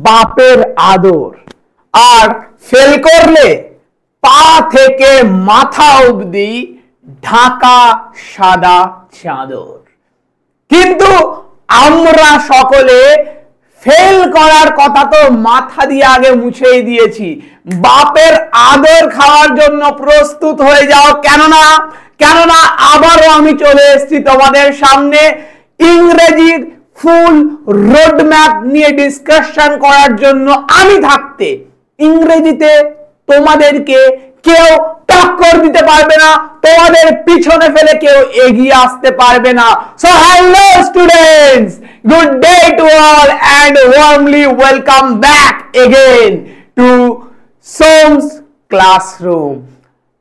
বাপের আদর, আর ফেল করলে পা থেকে মাথা অবধি ঢাকা সাদা চাদর। কিন্তু আমরা সকলে ফেল করার কথা তো মাথা দিয়ে আগে মুছেই দিয়েছি। বাপের আদর খাওয়ার জন্য প্রস্তুত হয়ে যাও, কেননা আবারও আমি চলে এসেছি তোমাদের সামনে ইংরেজির ফুল রোড ম্যাপ নিয়ে ডিসকাশন করার জন্য। আমি থাকতে ইংরেজিতে তোমাদেরকে কেউ টক্কর দিতে পারবে না, তোমাদের পিছনে ফেলে কেউ এগিয়ে আসতে পারবে না। So hello students, good day to all and warmly welcome back again to সোমস classroom.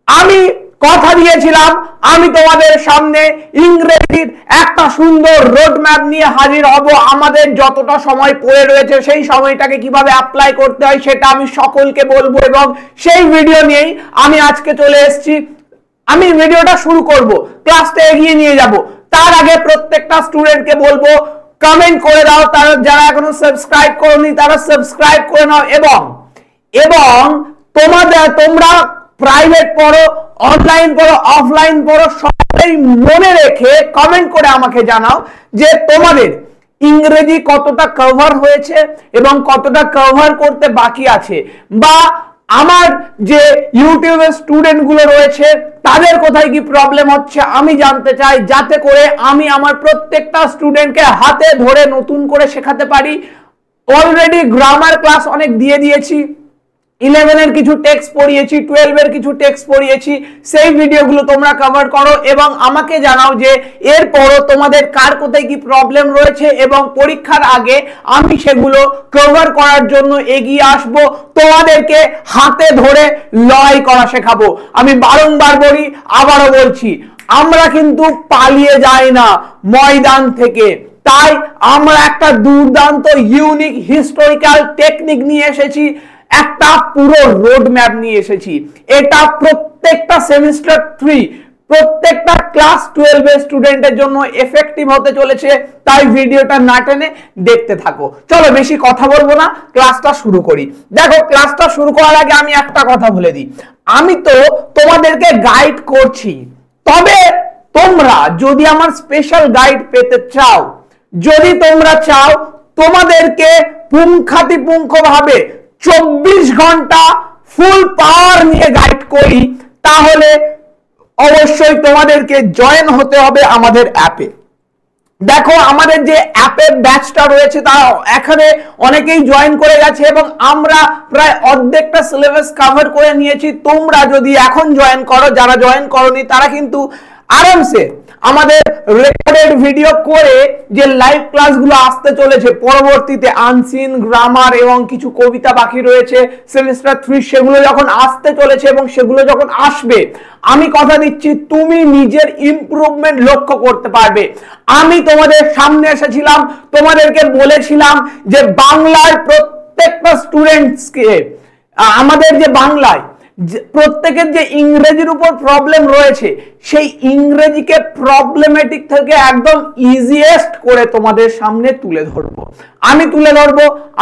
আমি কথা দিয়েছিলাম আমি তোমাদের সামনে ইংরেজির একটা সুন্দর রোড ম্যাপ নিয়ে হাজির হব। আমাদের যতটা সময় পড়ে রয়েছে সেই সময়টাকে কিভাবে অ্যাপ্লাই করতে হয় সেটা আমি সকলকে বলবো, এবং সেই ভিডিও নিয়েই আমি আজকে চলে এসেছি। আমি ভিডিওটা শুরু করব, ক্লাসটা এগিয়ে নিয়ে যাব। তার আগে প্রত্যেকটা স্টুডেন্টকে বলবো কমেন্ট করে দাও, তারা যারা এখনো সাবস্ক্রাইব করোনি তারা সাবস্ক্রাইব করে নাও, এবং তোমরা প্রাইভেট পড়ো, অনলাইন পড়ো, অফলাইন পড়ো, সবাই মনে রেখে কমেন্ট করে আমাকে জানাও যে তোমাদের ইংরেজি কতটা কভার হয়েছে এবং কতটা কভার করতে বাকি আছে, বা আমার যে ইউটিউবের স্টুডেন্ট গুলো রয়েছে তাদের কোথায় কি প্রবলেম হচ্ছে আমি জানতে চাই, যাতে করে আমি আমার প্রত্যেকটা স্টুডেন্টকে হাতে ধরে নতুন করে শেখাতে পারি। অলরেডি গ্রামার ক্লাস অনেক দিয়ে দিয়েছি, 11 এর কিছু টেক্সট পড়িয়েছি, 12 এর কিছু টেক্সট পড়িয়েছি, সেই ভিডিওগুলো তোমরা কভার করো এবং আমাকে জানাও যে এরপরও তোমাদের কার কোথায় কি প্রবলেম রয়েছে, এবং পরীক্ষার আগে আমি সেগুলো কভার করার জন্য এগিয়ে আসব, তোমাদেরকে হাতে ধরে লড়াই করা শেখাবো। আমি বারংবার বলি, আবারও বলছি, আমরা কিন্তু পালিয়ে যাই না ময়দান থেকে, তাই আমরা একটা দুর্দান্ত ইউনিক হিস্টোরিক্যাল টেকনিক নিয়ে এসেছি, একটা পুরো রোড ম্যাপ নিয়ে এসেছি। এটা প্রত্যেকটা সেমিস্টার 3 প্রত্যেকটা ক্লাস 12 এর স্টুডেন্টের জন্য এফেক্টিভ হতে চলেছে, তাই ভিডিওটা না টেনে দেখতে থাকো। চলো বেশি কথা বলবো না, ক্লাসটা শুরু করি। দেখো, ক্লাসটা শুরু করার আগে আমি একটা কথা বলে দিই, আমি তো তোমাদেরকে গাইড করছি, তবে তোমরা যদি আমার স্পেশাল গাইড পেতে চাও, যদি তোমরা চাও তোমাদেরকে পুঙ্খাতিপুঙ্খভাবে 24 ঘন্টা ফুল পাওয়ার নিয়ে গাইড করি, তাহলে অবশ্যই তোমাদেরকে জয়েন হতে হবে আমাদের অ্যাপে। দেখো, আমাদের যে অ্যাপের ব্যাচটা রয়েছে তা এখানে অনেকেই জয়েন করে গেছে এবং আমরা প্রায় অর্ধেকটা সিলেবাস কভার করে নিয়েছি। তোমরা যদি এখন জয়েন করো, যারা জয়েন করোনি তারা কিন্তু আরামসে আমাদের রেকর্ডেড ভিডিও করে যে লাইভ ক্লাসগুলো আসতে চলেছে পরবর্তীতে, আনসিন, গ্রামার এবং কিছু কবিতা বাকি রয়েছে সেমিস্টার 3, সেগুলো যখন আসতে চলেছে এবং সেগুলো যখন আসবে, আমি কথা দিচ্ছি তুমি নিজের ইমপ্রুভমেন্ট লক্ষ্য করতে পারবে। আমি তোমাদের সামনে এসেছিলাম, তোমাদেরকে বলেছিলাম যে বাংলার প্রত্যেকটা স্টুডেন্টসকে, আমাদের যে বাংলায় প্রত্যেকের যে ইংরেজির উপর প্রবলেম রয়েছে, সেই ইংরেজিকে প্রবলেমেটিক থেকে একদম ইজিয়েস্ট করে তোমাদের সামনে তুলে ধরবো।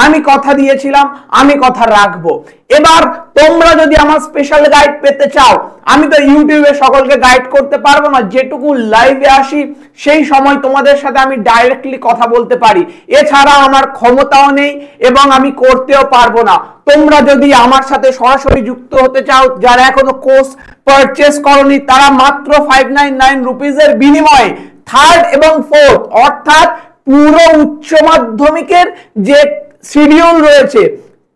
আমি কথা দিয়েছিলাম, আমি কথা রাখবো। এবার তোমরা যদি আমার স্পেশাল গাইড পেতে চাও, আমি তো ইউটিউবে সকলকে গাইড করতে পারবো না, যেটুকু লাইভে আসি সেই সময় তোমাদের সাথে আমি ডাইরেক্টলি কথা বলতে পারি, এছাড়া আমার ক্ষমতাও নেই এবং আমি করতেও পারবো না। তোমরা যদি আমার সাথে সরাসরি যুক্ত হতে চাও, যারা এখনো কোর্স পারচেজ করনি, তারা মাত্র 599 রুপিজের বিনিময়ে 3rd এবং 4th অর্থাৎ পুরো উচ্চ মাধ্যমিকের যে শিডিউল রয়েছে,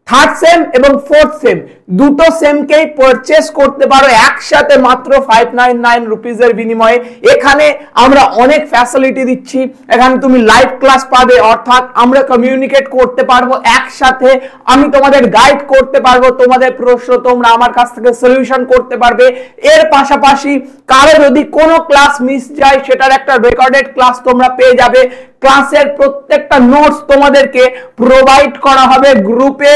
3rd সেম এবং 4th সেম দুটো সেমকেই পারচেজ করতে পারো একসাথে মাত্র 599 রুপিজের বিনিময়ে। এখানে আমরা অনেক ফ্যাসিলিটি দিচ্ছি, এখানে তুমি লাইভ ক্লাস পাবে, অর্থাৎ আমরা কমিউনিকেট করতে পারবো একসাথে, আমি তোমাদের গাইড করতে পারবো, তোমাদের প্রশ্ন তোমরা আমার কাছ থেকে সলিউশন করতে পারবে। এর পাশাপাশি কারো যদি কোনো ক্লাস মিস যায়, সেটার একটা রেকর্ডেড ক্লাস তোমরা পেয়ে যাবে। ক্লাসের প্রত্যেকটা নোটস তোমাদেরকে প্রোভাইড করা হবে গ্রুপে।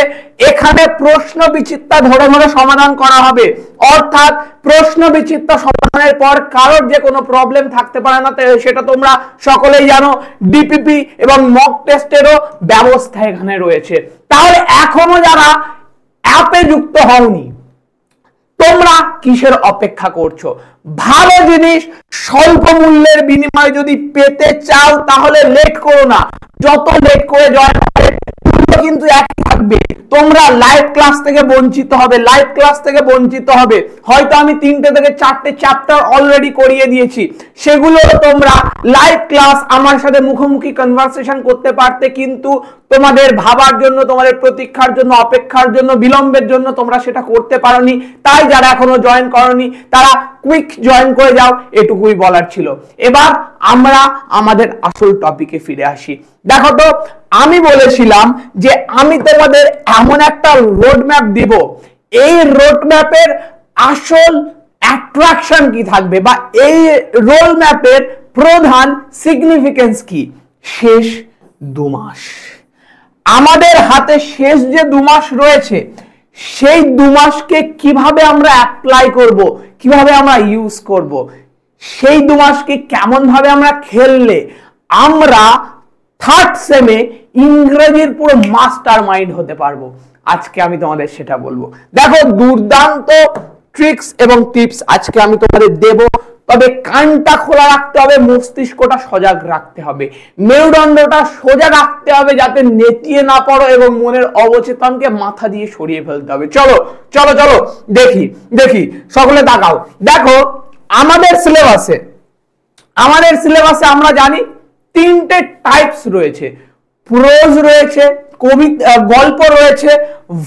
এখানে প্রশ্ন বিচিত্রা ধরে ধরে সমাধান করা হবে, অর্থাৎ প্রশ্ন বিচিত্র সমাধানের পর কারোর যে কোনো প্রবলেম থাকতে পারে না, সেটা তোমরা সকলেই জানো। ডিপিপি এবং মক টেস্টেরও ব্যবস্থা এখানে রয়েছে। তাহলে এখনো যারা অ্যাপে যুক্ত হওনি, তোমরা কিসের অপেক্ষা করছো? ভালো জিনিস স্বল্প মূল্যের বিনিময়ে যদি পেতে চাও তাহলে লেট করো না, যত লেট করে জয়েন হবে কিন্তু একই থাকবে, তোমরা লাইভ ক্লাস থেকে বঞ্চিত হবে, লাইভ ক্লাস থেকে বঞ্চিত হবে। হয়তো আমি 3টে থেকে 4টে চ্যাপ্টার অলরেডি করিয়ে দিয়েছি, সেগুলো তোমরা লাইভ ক্লাস আমার সাথে মুখোমুখি কনভারসেশন করতে পারতে, কিন্তু তোমাদের ভাবার জন্য, তোমাদের প্রতীক্ষার জন্য, অপেক্ষার জন্য, বিলম্বের জন্য তোমরা সেটা করতে পারোনি। তাই যারা এখনো জয়েন করোনি তারা কুইক জয়েন করে যাও, এটুকুই বলার ছিল। এবার আমরা আমাদের আসল টপিকে ফিরে আসি। দেখো তো, আমি বলেছিলাম যে আমি তোমাদের এমন একটা রোড ম্যাপ দিব, এই রোড ম্যাপের আসল অ্যাট্রাকশন কি থাকবে বা এই রোড ম্যাপের প্রধান সিগনিফিকেন্স কি। শেষ 2 মাস আমাদের হাতে, শেষ যে 2 মাস রয়েছে, সেই 2 মাসকে কিভাবে আমরা অ্যাপ্লাই করব, কিভাবে আমরা ইউজ করব, সেই 2 মাসকে কেমন ভাবে আমরা খেললে আমরা থার্ড সেমে ইংরেজির পুরো মাস্টার মাইন্ড হতে পারবো, আজকে আমি তোমাদের সেটা বলবো। দেখো, দুর্দান্ত ট্রিক্স এবং টিপস আজকে আমি তোমাদের দেব, তবে কানটা খোলা রাখতে হবে, মস্তিষ্কটা সজাগ রাখতে হবে, মেরুদণ্ডটা সোজা রাখতে হবে যাতে নেতিয়ে না পড়ো এবং মনের অবচেতনকে মাথা দিয়ে সরিয়ে ফেলতে হবে। চলো চলো চলো দেখি দেখি, সকলে তাকাও। দেখো, আমাদের সিলেবাসে আমরা জানি 3টে টাইপস রয়েছে, প্রোজ রয়েছে, কবিতা, গল্প রয়েছে,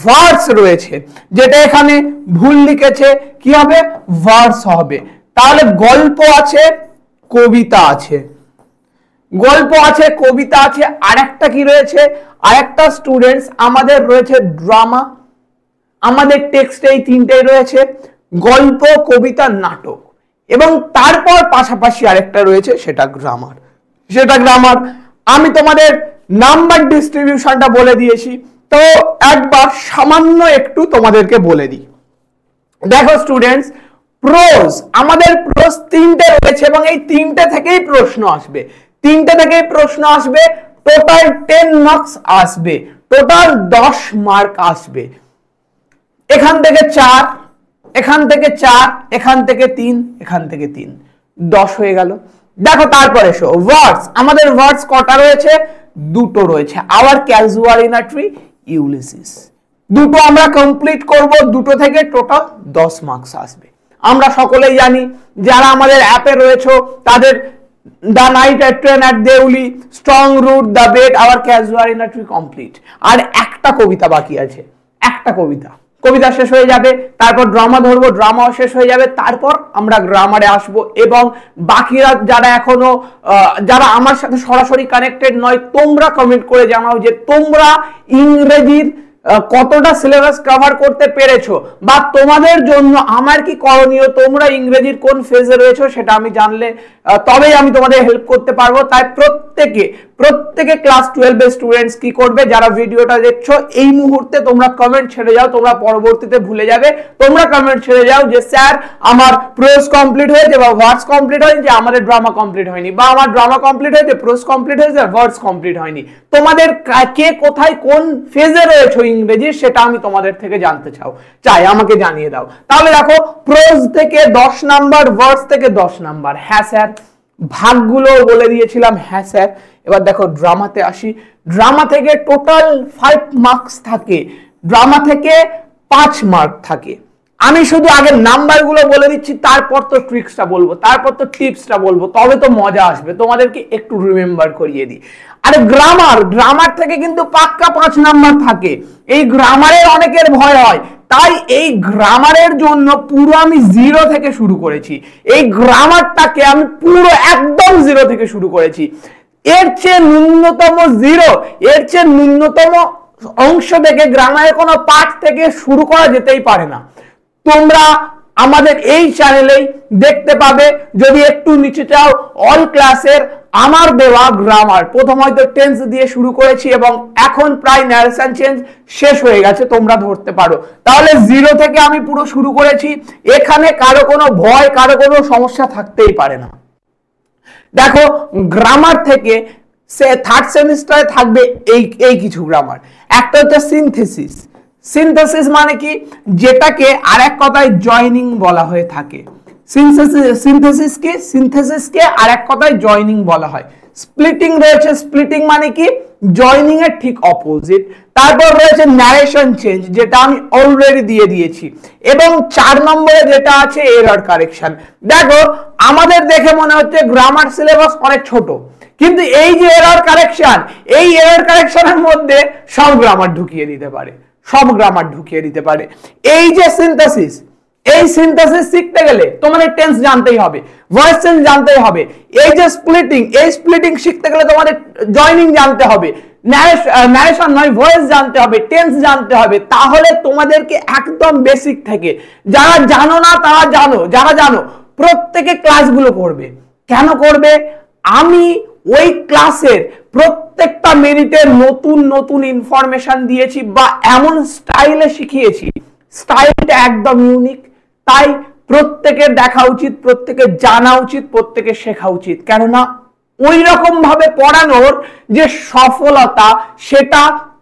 ভার্স রয়েছে। যেটা এখানে ভুল লিখেছে, কি হবে? ভার্স হবে। তাহলে গল্প আছে, কবিতা আছে, গল্প আছে, কবিতা আছে, আরেকটা কি রয়েছে? আরেকটা স্টুডেন্টস আমাদের রয়েছে ড্রামা। আমাদের টেক্সটে এই 3টেই রয়েছে, গল্প, কবিতা, নাটক, এবং তারপর পাশাপাশি আরেকটা রয়েছে, সেটা গ্রামার। আমি তোমাদের নাম্বার ডিস্ট্রিবিউশনটা বলে দিয়েছি, তো একবার সামান্য একটু তোমাদেরকে বলে দিই। দেখো স্টুডেন্টস, প্রোজ, আমাদের প্রোজ 3টে রয়েছে এবং এই 3টে থেকেই প্রশ্ন আসবে, টোটাল 10 মার্কস আসবে, টোটাল 10 মার্ক আসবে। এখান থেকে 4, এখান থেকে 4, এখান থেকে 3, এখান থেকে 3, 10 হয়ে গেল। দেখো তারপরে এসো ওয়ার্ডস, আমাদের ওয়ার্ডস কটা রয়েছে? 2টো রয়েছে, our casuarina tree, Ulysses. 2টো আমরা কমপ্লিট করব, 2টো থেকে টোটাল 10 মার্কস আসবে। আমরা সকলেই জানি, যারা আমাদের অ্যাপে রয়েছে তাদের the night at train at Deoli, strong root, the bed, our casuarina tree complete. আর একটা কবিতা বাকি আছে, একটা কবিতা শেষ হয়ে যাবে, তারপর ড্রামা ধরবো, ড্রামাও শেষ হয়ে যাবে, তারপর আমরা গ্রামারে আসবো। এবং বাকিরা যারা এখনো যারা আমার সাথে সরাসরি কানেক্টেড নয়, তোমরা কমেন্ট করে জানাও যে তোমরা ইংরেজির কতটা সিলেবাস কভার করতে পেরেছো, বা তোমাদের জন্য আমার কি করণীয়, তোমরা ইংরেজির কোন ফেজে রয়েছো সেটা আমি জানলে তবেই আমি তোমাদের হেল্প করতে পারবো। তাই প্রত্যেকে ক্লাস 12 এর স্টুডেন্টস কি করবে, যারা ভিডিওটা দেখছো এই মুহূর্তে তোমরা কমেন্ট ছেড়ে যাও, তোমরা পরবর্তীতে ভুলে যাবে, তোমরা কমেন্ট ছেড়ে যাও যে স্যার আমার প্রোজ কমপ্লিট হয়েছে বা ওয়ার্ডস কমপ্লিট হয়েছে, আমাদের ড্রামা কমপ্লিট হয়নি, বা আমার ড্রামা কমপ্লিট হয়েছে, প্রোজ কমপ্লিট হয়েছে, ওয়ার্ডস কমপ্লিট হয়নি। তোমাদের কে কোথায় কোন ফেজে রয়েছে ইংরেজি সেটা আমি তোমাদের থেকে জানতে চাই, আমাকে জানিয়ে দাও। তাহলে দেখো, প্রোজ থেকে 10 নাম্বার, ওয়ার্ডস থেকে 10 নাম্বার। হ্যাঁ স্যার, ভাগগুলো বলে দিয়েছিলাম। হ্যাঁ স্যার, এবার দেখো ড্রামাতে আসি। ড্রামা থেকে টোটাল 5 মার্কস থাকে, ড্রামা থেকে 5 মার্ক থাকে। আমি শুধু আগে নাম্বারগুলো বলে দিচ্ছি, তারপর তো ট্রিক্সটা বলবো, তারপর তো টিপসটা বলবো, তবে তো মজা আসবে। তোমাদেরকে একটু রিমেম্বার করিয়ে দিই। আরে গ্রামার থেকে কিন্তু পাক্কা 5 নাম্বার থাকে। এই গ্রামারের অনেকের ভয় হয়, তাই এই গ্রামারের জন্য পুরো আমি 0 থেকে শুরু করেছি। এই গ্রামারটাকে আমি পুরো একদম 0 থেকে শুরু করেছি। এর চেয়ে ন্যূনতম 0, এর চেয়ে ন্যূনতম অংশ থেকে গ্রামারের কোনো পাঠ থেকে শুরু করা যেতেই পারে না। তোমরা আমাদের এই চ্যানেলেই দেখতে পাবে, যদি একটু নিচে চাও অল ক্লাসের আমার দেওয়া গ্রামার প্রথম হয়তো টেন্স দিয়ে শুরু করেছি এবং এখন প্রায় ন্যারেশন চেঞ্জ শেষ হয়ে গেছে, তোমরা ধরতে পারো। তাহলে জিরো থেকে আমি পুরো শুরু করেছি, এখানে কারো কোনো ভয়, কারো কোনো সমস্যা থাকতেই পারে না। দেখো গ্রামার থেকে সে থার্ড সেমিস্টারে থাকবে এই কিছু গ্রামার। একটা হচ্ছে সিনথেসিস। সিনথেসিস মানে কি, যেটাকে আরেক কথায় জয়নিং বলা হয়ে থাকে। সিনথেসিসকে আরেক কথায় জয়নিং বলা হয়। স্প্লিটিং রয়েছে, স্প্লিটিং মানে কি জয়নিং এর ঠিক অপোজিট। তারপর রয়েছে ন্যারেশন চেঞ্জ, যেটা আমি অলরেডি দিয়ে দিয়েছি, এবং 4 নম্বরে যেটা আছে এরর কারেকশন। দেখো আমাদের দেখে মনে হচ্ছে গ্রামার সিলেবাস অনেক ছোট, কিন্তু এই যে এরর কারেকশন, এই এরর কারেকশনের মধ্যে সব গ্রামার ঢুকিয়ে দিতে পারে, সব গ্রামার ঢুকিয়ে দিতে পারে। এই যে সিনথেসিস, এই সিনথেসিস শিখতে গেলে তোমাদের টেন্স জানতেই হবে, ভয়েস চেঞ্জ জানতেই হবে। এই যে স্প্লিটিং, এই স্প্লিটিং শিখতে গেলে তোমাদের জয়নিং জানতে হবে, ন্যারেশন নয় ভয়েস জানতে হবে, টেন্স জানতে হবে। তাহলে তোমাদেরকে একদম বেসিক থেকে, যারা জানো না তারা জানো, যারা জানো প্রত্যেকে ক্লাসগুলো করবে। কেন করবে? আমি ওই ক্লাসের প্রত্যেকটা মিনিটে নতুন নতুন ইনফরমেশন দিয়েছি বা এমন স্টাইলে শিখিয়েছি, স্টাইলটা একদম ইউনিক। তাই প্রত্যেকের দেখা উচিত, প্রত্যেকের জানা উচিত, প্রত্যেকের শেখা উচিত। কেননা ওই রকম ভাবে পড়ানোর যে সফলতা, সেটা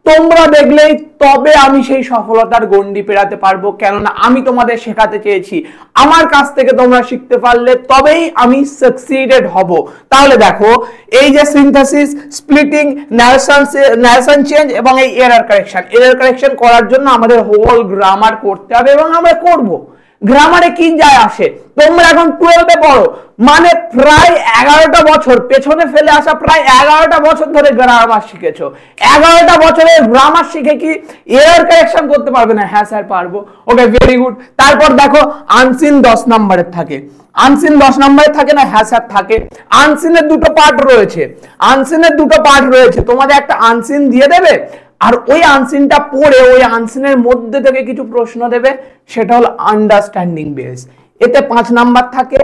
তোমরা দেখলেই তবে আমি সেই সফলতার গণ্ডি পেরাতে পারবো। কেননা আমি তোমাদের শেখাতে চেয়েছি, আমার কাছ থেকে তোমরা শিখতে পারলে তবেই আমি সাকসিডেড হব। তাহলে দেখো এই যে সিনথেসিস, স্প্লিটিং, ন্যারেশন চেঞ্জ এবং এই এরর কারেকশন করার জন্য আমাদের হোল গ্রামার করতে হবে এবং আমরা করব। গ্রামারে কি যায় আসে, তোমরা এখন 12-এ পড়ো, মানে প্রায় 11টা বছর পেছনে ফেলে আসা, প্রায় 11টা বছর ধরে গ্রামার শিখেছো। 11টা বছরের গ্রামার শিখে কি এরর কারেকশন করতে পারবে না? হ্যাঁ স্যার পারবো। ওকে, ভেরি গুড। তারপর দেখো আনসিন 10 নম্বরের থাকে। আনসিন 10 নম্বরে থাকে না? হ্যাঁ স্যার থাকে। আনসিনের দুটো পার্ট রয়েছে, আনসিনের দুটো পার্ট রয়েছে। তোমাদের একটা আনসিন দিয়ে দেবে, আর ওই আনসিনটা পড়ে ওই আনসিনের মধ্যে থেকে কিছু প্রশ্ন দেবে, সেটা হলো আন্ডারস্ট্যান্ডিং বেস। এতে 5 নাম্বার থাকে।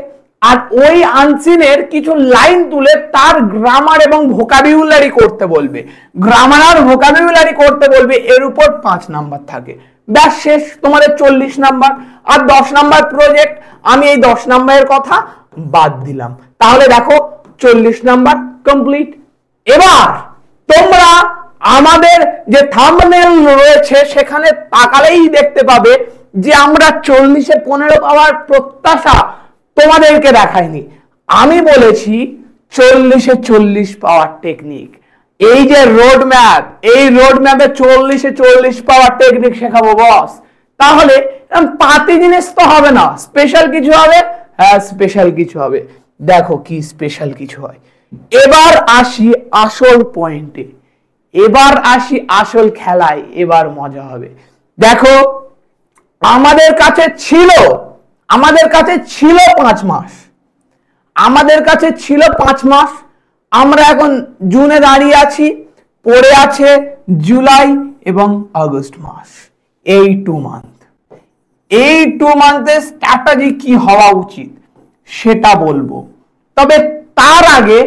আর ওই আনসিনের কিছু লাইন তুলে তার গ্রামার এবং ভোকাবুলারি করতে বলবে, গ্রামার আর ভোকাবুলারি করতে বলবে, এর উপর 5 নাম্বার থাকে। ব্যাস শেষ, তোমাদের 40 নাম্বার। আর 10 নাম্বার প্রজেক্ট, আমি এই 10 নাম্বারের কথা বাদ দিলাম। তাহলে দেখো 40 নাম্বার কমপ্লিট। এবার তোমরা আমাদের যে থাম্বনেল রয়েছে সেখানে তাকালেই দেখতে পাবে যে আমরা 40-এ 15 পাওয়ার প্রত্যাশা তোমাদেরকে দেখাইনি। আমি বলেছি 40-এ 40 পাওয়ার টেকনিক। এই যে রোড ম্যাপ, এই রোড ম্যাপে 40-এ 40 পাওয়ার টেকনিক শেখাবো বস। তাহলে পাতি জিনিস তো হবে না, স্পেশাল কিছু হবে। হ্যাঁ স্পেশাল কিছু হবে। দেখো কি স্পেশাল কিছু হয়। এবার আসি আসল পয়েন্টে, এবার আসি আসল খেলায়, এবার মজা হবে। দেখো আমাদের কাছে ছিল 5 মাস, আমাদের কাছে ছিল 5 মাস। আমরা এখন জুনে দাঁড়িয়ে আছি, পড়ে আছে জুলাই এবং আগস্ট মাস। এই 2 মান্থ, এই 2 মান্থের স্ট্র্যাটেজি কি হওয়া উচিত সেটা বলবো। তবে তার আগে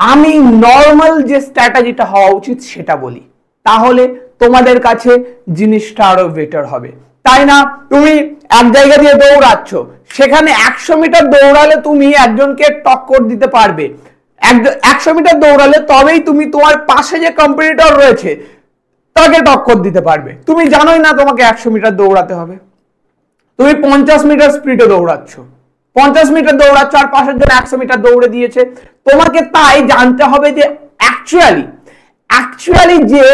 আমি নর্মাল যে স্ট্র্যাটেজিটা হওয়া উচিত সেটা বলি, তাহলে তোমাদের কাছে জিনিসটা আরো বেটার হবে। তাই না? তুমি এক জায়গা দিয়ে দৌড়াচ্ছ, সেখানে 100 মিটার দৌড়ালে তুমি একজনকে টক্কর দিতে পারবে। 100 মিটার দৌড়ালে তবেই তুমি তোমার পাশে যে কম্পিটিটর রয়েছে তাকে টক্কর দিতে পারবে। তুমি জানোই না তোমাকে 100 মিটার দৌড়াতে হবে, তুমি 50 মিটার স্পিডে দৌড়াচ্ছ, 50 মিটার দৌড়াচ্ছ আর পাশের জন 100 মিটার দৌড়ে দিয়েছে। তোমাকে তাই জানতে হবে যে অ্যাকচুয়ালি যে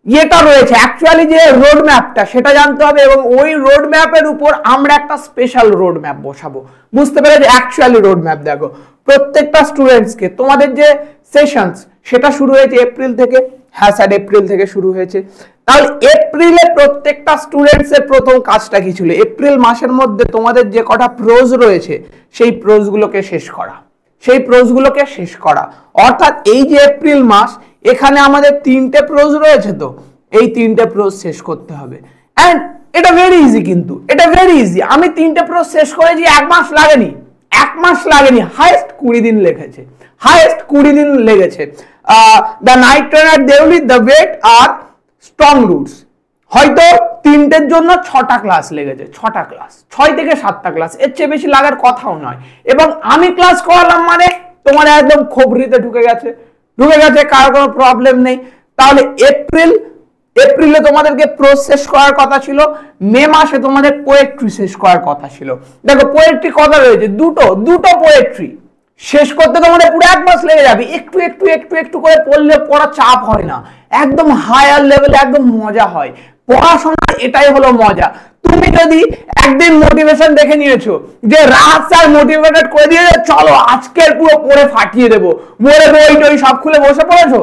এটা রয়েছে, অ্যাকচুয়ালি যে রোড ম্যাপটা সেটা জানতে হবে, এবং ওই রোড ম্যাপের উপর আমরা একটা স্পেশাল রোড ম্যাপ বসাবো। বুঝতে পেরে যে অ্যাকচুয়ালি রোড ম্যাপ দেখো প্রত্যেকটা স্টুডেন্টসকে, তোমাদের যে সেশনস সেটা শুরু হয়েছে এপ্রিল থেকে। হ্যাঁ স্যার এপ্রিল থেকে শুরু হয়েছে। তাহলে এপ্রিলে প্রত্যেকটা স্টুডেন্টস এর প্রথম কাজটা কি ছিল? এপ্রিল মাসের মধ্যে তোমাদের যে কটা প্রোজ রয়েছে সেই প্রোজগুলোকে শেষ করা, সেই প্রোজগুলোকে শেষ করা। অর্থাৎ এই যে এপ্রিল মাস, এখানে আমাদের 3টে প্রোজ রয়েছে, তো এই 3টে প্রোজ শেষ করতে হবে। এন্ড এটা ভেরি ইজি, কিন্তু এটা ভেরি ইজি। আমি 3টে প্রোজ শেষ করেছি, 1 মাস লাগেনি, 1 মাস লাগেনি, হাইস্ট 20 দিন লেগেছে, হাইয়েস্ট 20 দিন লেগেছে। দ্য নাইট ট্রেনার দেউলি, the wait are strong roots, হয়তো 3টের জন্য 6টা ক্লাস লেগেছে, 6টা ক্লাস, 6 থেকে 7টা ক্লাস, এর চেয়ে বেশি লাগার কথাও নয়। এবং আমি ক্লাস করালাম মানে তোমার একদম খবরিতে ঢুকে গেছে, কার কোনো প্রবলেম নেই। তাহলে এপ্রিলে তোমাদেরকে প্রোজ শেষ করার কথা ছিল, মে মাসে তোমাদের পোয়েট্রি শেষ করার কথা ছিল। দেখো পোয়েট্রি কথা রয়েছে দুটো পোয়েট্রি শেষ করতে তোমাদের পুরো 1 মাস লেগে যাবে। একটু করে পড়লে পড়া চাপ হয় না, একদম হায়ার লেভেলে একদম মজা হয়। পড়াশোনার এটাই হলো মজা। তুমি যদি একদিন মোটিভেশন দেখে নিয়েছো যে রাত স্যার মোটিভেটেড করে দিয়ে চলো আজকের পুরো পড়ে ফাটিয়ে দেবো, বলে বই টই সব খুলে বসে পড়েছো,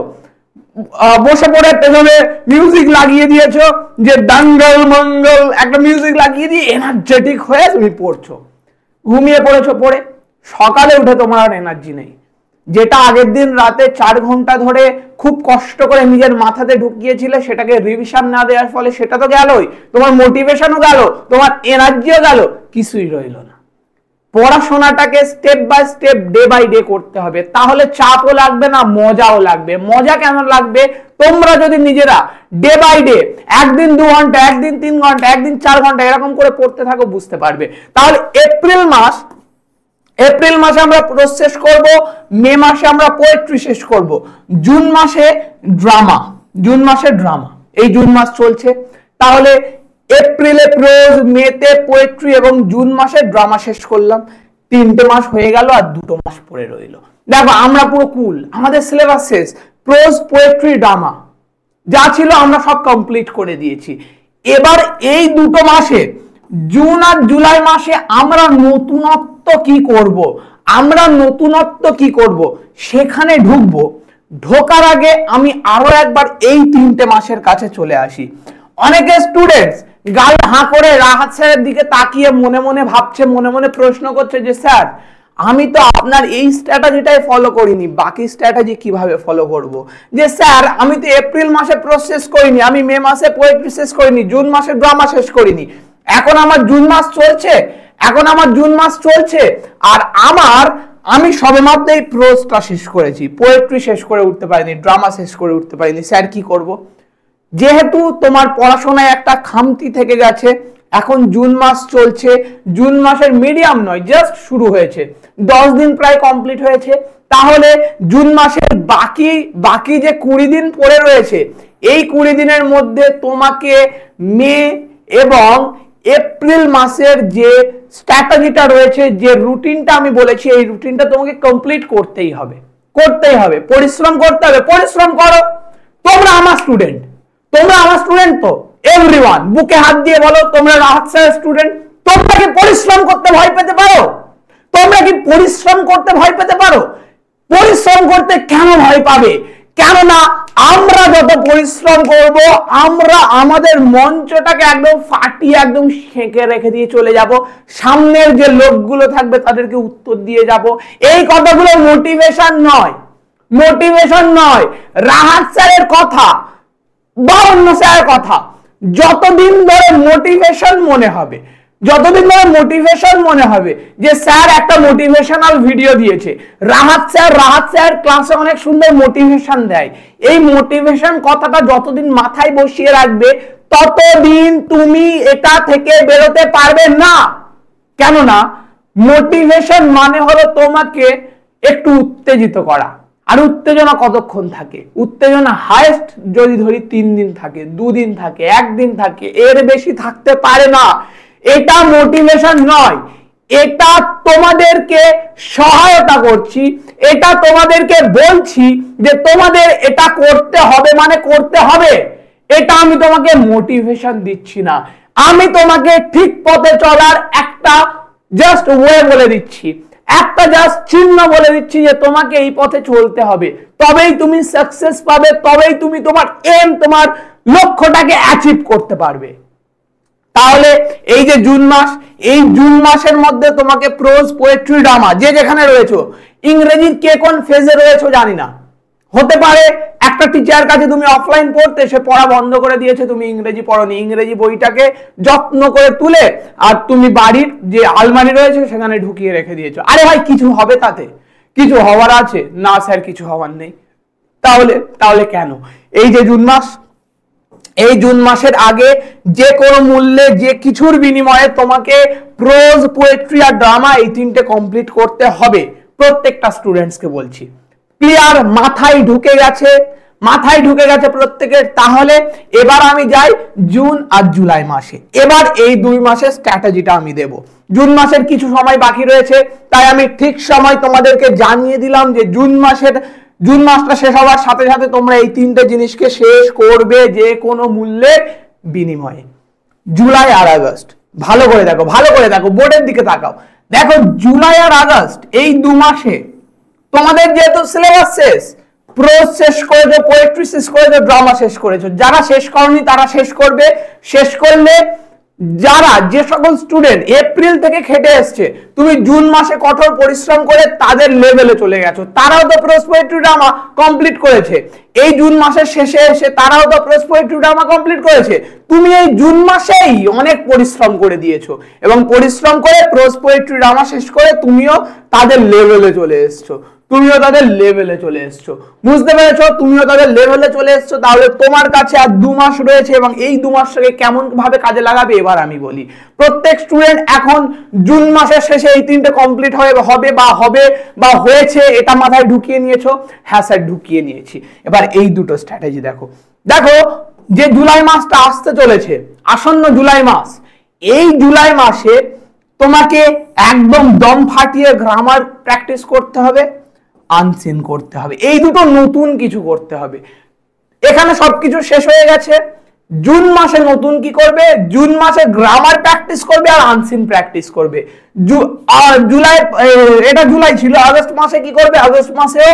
বসে পড়ে পেছনে মিউজিক লাগিয়ে দিয়েছো, যে দাঙ্গল মঙ্গল একটা মিউজিক লাগিয়ে দিয়ে এনার্জেটিক হয়ে তুমি পড়ছো, ঘুমিয়ে পড়েছো, পড়ে সকালে উঠে তোমার আর এনার্জি নেই। যেটা আগের দিন রাতে 4 ঘন্টা ধরে খুব কষ্ট করে নিজের মাথাতে ঢুকিয়েছিলে, সেটাকে রিভিশন না দেওয়ার ফলে সেটা তো গেলই, তোমার মোটিভেশনও গেল, তোমার এনার্জিও গেল, কিছুই রইল না। পড়াশোনাটাকে step by step, day by day করতে হবে, তাহলে চাপও লাগবে না, মজাও লাগবে। মজা কেন লাগবে? তোমরা যদি নিজেরা ডে বাই ডে, একদিন 2 ঘন্টা, একদিন 3 ঘন্টা, একদিন 4 ঘন্টা এরকম করে পড়তে থাকো, বুঝতে পারবে। তাহলে এপ্রিল মাসে আমরা প্রসেস করব, মে মাসে আমরা পোয়েট্রি শেষ করব, জুন মাসে ড্রামা, এই জুন মাস চলছে। তাহলে এপ্রিলে প্রোজ, মেতে পোয়েট্রি এবং জুন মাসে ড্রামা শেষ করলাম। 3টে মাস হয়ে গেল আর 2টো মাস পড়ে রইল। দেখো আমরা পুরো কুল, আমাদের সিলেবাস শেষ, প্রোজ, পোয়েট্রি, ড্রামা যা ছিল আমরা সব কমপ্লিট করে দিয়েছি। এবার এই 2টো মাসে, জুন আর জুলাই মাসে আমরা নতুনত্ব কি করব সেখানে ঢুকবো। ঢোকার আগে আমি আরো একবার এই 3টে মাসের কাছে চলে আসি। অনেকে স্টুডেন্টস গাল হাঁ করে রাহাত স্যারের দিকে তাকিয়ে মনে মনে ভাবছে, মনে মনে প্রশ্ন করছে যে স্যার আমি তো আপনার এই স্ট্র্যাটেজিটাই ফলো করিনি, বাকি স্ট্র্যাটেজি কিভাবে ফলো করব? যে স্যার আমি তো এপ্রিল মাসে প্রসেস করিনি, আমি মে মাসে পোয়েট্রি শেষ করিনি, জুন মাসে ড্রামা শেষ করিনি, এখন আমার জুন মাস চলছে, আর আমি সবেমাত্র এই প্রোজটা শেষ করেছি, পোয়েট্রি শেষ করে উঠতে পারিনি, ড্রামা শেষ করে উঠতে পারিনি, স্যার কি করব? যেহেতু তোমার পড়াশোনায় একটা খামতি থেকে গেছে, এখন জুন মাস চলছে, জুন মাসের মিডিয়াম নয়, জাস্ট শুরু হয়েছে, 10 দিন প্রায় কমপ্লিট হয়েছে। তাহলে জুন মাসের বাকি যে 20 দিন পড়ে রয়েছে, এই 20 দিনের মধ্যে তোমাকে মে এবং এপ্রিল মাসের যে স্ট্র্যাটেজিটা রয়েছে, যে রুটিনটা আমি বলেছি, এই রুটিনটা তোমাকে কমপ্লিট করতেই হবে, পরিশ্রম করতে হবে। পরিশ্রম করো। তোমরা আমার স্টুডেন্ট তো এভরিওয়ান, বুকে হাত দিয়ে বলো তোমরা রাহাত স্যারের স্টুডেন্ট। তোমরা কি পরিশ্রম করতে ভয় পেতে পারো? পরিশ্রম করতে কেন ভয় পাবে? কেননা আমরা যত পরিশ্রম করব, আমরা আমাদের মঞ্চটাকে একদম ফাটিয়ে একদম সেঁকে রেখে দিয়ে চলে যাব, সামনের যে লোকগুলো থাকবে তাদেরকে উত্তর দিয়ে যাব। এই কথাগুলো মোটিভেশন নয়, রাহাত স্যারের কথা বা অন্য স্যারের কথা, যতদিন ধরে মোটিভেশন মনে হবে যে স্যার একটা মোটিভেশনাল ভিডিও দিয়েছে, রাহাত স্যার ক্লাসে অনেক সুন্দর মোটিভেশন দেয়, এই মোটিভেশন কথাটা যতদিন মাথায় বসিয়ে রাখবে, ততদিন তুমি এটা থেকে বেরোতে পারবে না। কেননা মোটিভেশন মানে হলো তোমাকে একটু উত্তেজিত করা। আর উত্তেজনা কতক্ষণ থাকে? উত্তেজনা হাইয়েস্ট যদি ধরি 3 দিন থাকে, 2 দিন থাকে, 1 দিন থাকে, এর বেশি থাকতে পারে না। এটা মোটিভেশন নয়, এটা তোমাদেরকে সহায়তা করছি, এটা তোমাদেরকে বলছি যে তোমাদের এটা করতে হবে মানে করতে হবে। এটা আমি তোমাকে মোটিভেশন দিচ্ছি না, আমি তোমাকে ঠিক পথে চলার একটা জাস্ট ওয়ে বলে দিচ্ছি, একটা জাস্ট চিহ্ন বলে দিচ্ছি যে তোমাকে এই পথে চলতে হবে, তবেই তুমি সাকসেস পাবে, তবেই তুমি তোমার তোমার লক্ষ্যটাকে অ্যাচিভ করতে পারবে। তাহলে এই যে জুন মাসের মধ্যে তোমাকে প্রোজ, পোয়েট্রি, ড্রামা যে যেখানে রয়েছে, ইংরেজির কে কোন ফেজে রয়েছে জানি না, হতে পারে একটা টিচার কাছে তুমি অফলাইন পড়তে, সে পড়া বন্ধ করে দিয়েছে, তুমি ইংরেজি পড়োনি, ইংরেজি বইটাকে যত্ন করে তুলে আর তুমি বাড়ির যে আলমারি রয়েছে সেখানে ঢুকিয়ে রেখে দিয়েছো। আরে ভাই কিছু হবে তাতে? কিছু হওয়ার আছে? না স্যার, কিছু হওয়ার নেই। তাহলে তাহলে কেন? এই যে জুন মাস, এই জুন মাসের আগে যে কোনো মূল্যে যে কিছুর বিনিময়ে তোমাকে প্রোজ, পোয়েট্রি আর ড্রামা এই তিনটে কমপ্লিট করতে হবে, প্রত্যেকটা স্টুডেন্টসকে বলছি। ক্লিয়ার? মাথায় ঢুকে গেছে? মাথায় ঢুকে গেছে প্রত্যেকের? তাহলে এবার আমি যাই জুন আর জুলাই মাসে। এবার এই 2 মাসের স্ট্র্যাটেজিটা আমি দেব। জুন মাসের কিছু সময় বাকি রয়েছে, তাই আমি ঠিক সময় তোমাদেরকে জানিয়ে দিলাম যে জুন মাসটা শেষ হওয়ার সাথে সাথে তোমরা এই 3টে জিনিসকে শেষ করবে যে কোনো মূল্যের বিনিময়ে। জুলাই আর আগস্ট ভালো করে দেখো, ভালো করে দেখো, বোর্ডের দিকে তাকাও। দেখো জুলাই আর আগস্ট এই 2 মাসে তোমাদের যেহেতু সিলেবাস শেষ, প্রোজ শেষ করেছো, পোয়েট্রি শেষ করেছো, ড্রামা শেষ করেছো। যারা শেষ করনি তারা শেষ করবে। শেষ করলে যারা, যে সকল স্টুডেন্ট এপ্রিল থেকে খেটে এসছে, তুমি জুন মাসে কঠোর পরিশ্রম করে তাদের লেভেলে চলে গেছো, তারাও তো প্রোজ, পোয়েট্রি, ড্রামা কমপ্লিট করেছে। এই জুন মাসের শেষে এসে তারাও তো প্রোজ, পোয়েট্রি, ড্রামা কমপ্লিট করেছে। তুমি এই জুন মাসেই অনেক পরিশ্রম করে দিয়েছো এবং পরিশ্রম করে প্রোজ, পোয়েট্রি, ড্রামা শেষ করে তুমিও তাদের লেভেলে চলে এসছো। তুমিও তাদের লেভেলে চলে এসছো, বুঝতে পেরেছো? তুমিও তাদের লেভেলে চলে এসছো। তাহলে তোমার কাছে আর 2 মাস রয়েছে এবং এই 2 মাসটাকে কেমন ভাবে কাজে লাগাবে এবার আমি বলি। প্রত্যেক স্টুডেন্ট এখন জুন মাসের শেষে এই 3টে কমপ্লিট হবে বা হয়েছে, এটা মাথায় ঢুকিয়ে নিয়েছো? হ্যাঁ স্যার, ঢুকিয়ে নিয়েছি। এবার এই দুটো স্ট্র্যাটেজি দেখো। দেখো যে জুলাই মাসটা আসতে চলেছে, আসন্ন জুলাই মাস, এই জুলাই মাসে তোমাকে একদম দম ফাটিয়ে গ্রামার প্র্যাকটিস করতে হবে, আনসিন করতে হবে। এই দুটো নতুন কিছু করতে হবে। এখানে সবকিছু শেষ হয়ে গেছে। জুন মাসে নতুন কি করবে? জুন মাসে গ্রামার প্র্যাকটিস করবে আর আনসিন প্র্যাকটিস করবে। জুলাই, এটা জুলাই ছিল, আগস্ট মাসে কি করবে? আগস্ট মাসেও